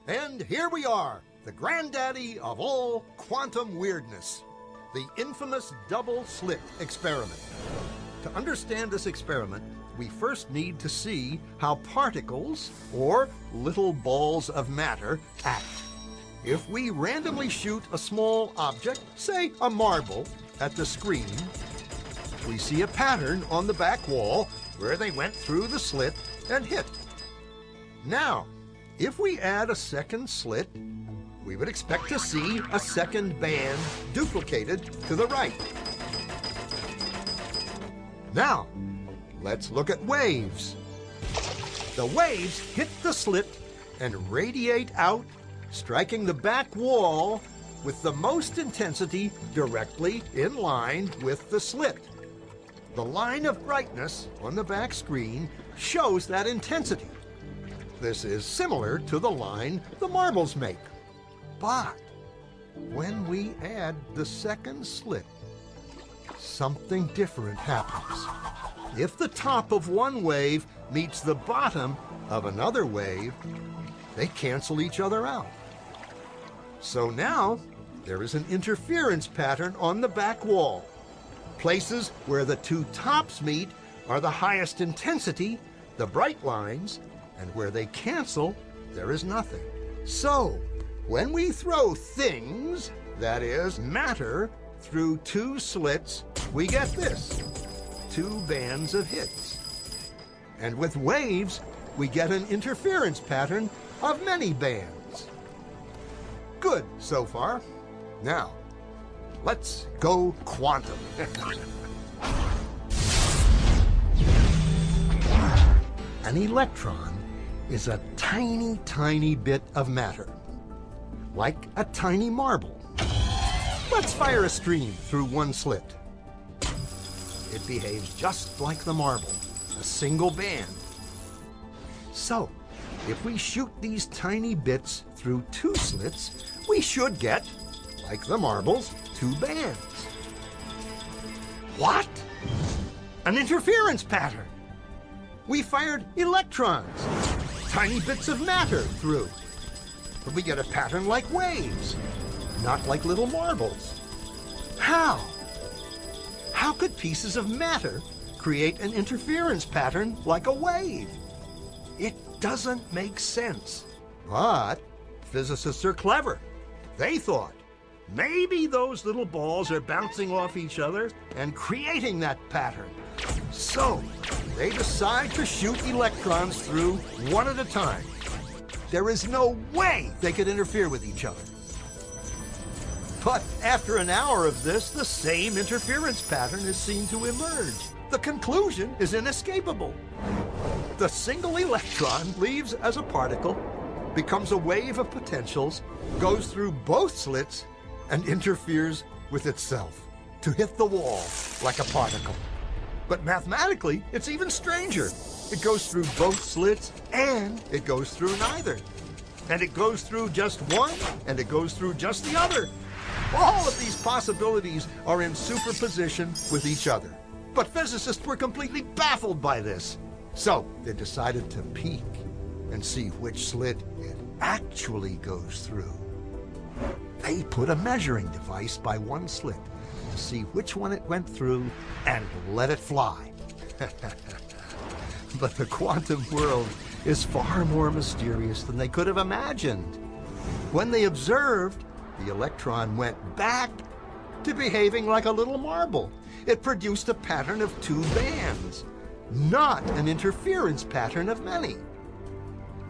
And here we are, the granddaddy of all quantum weirdness, the infamous double slit experiment. To understand this experiment, we first need to see how particles, or little balls of matter, act. If we randomly shoot a small object, say a marble, at the screen, we see a pattern on the back wall where they went through the slit and hit. Now, if we add a second slit, we would expect to see a second band duplicated to the right. Now, let's look at waves. The waves hit the slit and radiate out, striking the back wall with the most intensity directly in line with the slit. The line of brightness on the back screen shows that intensity. This is similar to the line the marbles make. But when we add the second slit, something different happens. If the top of one wave meets the bottom of another wave, they cancel each other out. So now there is an interference pattern on the back wall. Places where the two tops meet are the highest intensity, the bright lines, and where they cancel, there is nothing. So, when we throw things, that is, matter, through two slits, we get this, two bands of hits. And with waves, we get an interference pattern of many bands. Good so far. Now, let's go quantum. An electron is a tiny, tiny bit of matter, like a tiny marble. Let's fire a stream through one slit. It behaves just like the marble, a single band. So, if we shoot these tiny bits through two slits, we should get, like the marbles, two bands. What? An interference pattern. We fired electrons, tiny bits of matter through. But we get a pattern like waves, not like little marbles. How? How could pieces of matter create an interference pattern like a wave? It doesn't make sense. But physicists are clever. They thought, maybe those little balls are bouncing off each other and creating that pattern. So, they decide to shoot electrons through one at a time. There is no way they could interfere with each other. But after an hour of this, the same interference pattern is seen to emerge. The conclusion is inescapable. The single electron leaves as a particle, becomes a wave of potentials, goes through both slits, and interferes with itself to hit the wall like a particle. But mathematically, it's even stranger. It goes through both slits, and it goes through neither. And it goes through just one, and it goes through just the other. All of these possibilities are in superposition with each other. But physicists were completely baffled by this. So they decided to peek and see which slit it actually goes through. They put a measuring device by one slit to see which one it went through and let it fly. But the quantum world is far more mysterious than they could have imagined. When they observed, the electron went back to behaving like a little marble. It produced a pattern of two bands, not an interference pattern of many.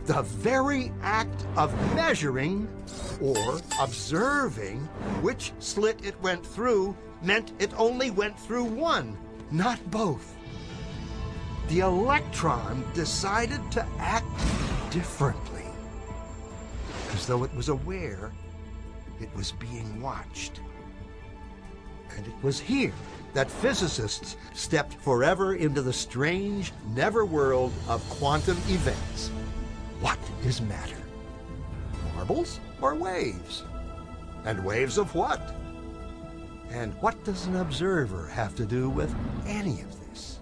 The very act of measuring or observing which slit it went through meant it only went through one, not both. The electron decided to act differently, as though it was aware it was being watched. And it was here that physicists stepped forever into the strange, never-world of quantum events. What is matter? Marbles or waves? And waves of what? And what does an observer have to do with any of this?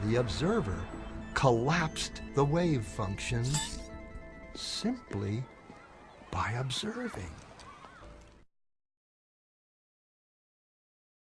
The observer collapsed the wave function simply by observing.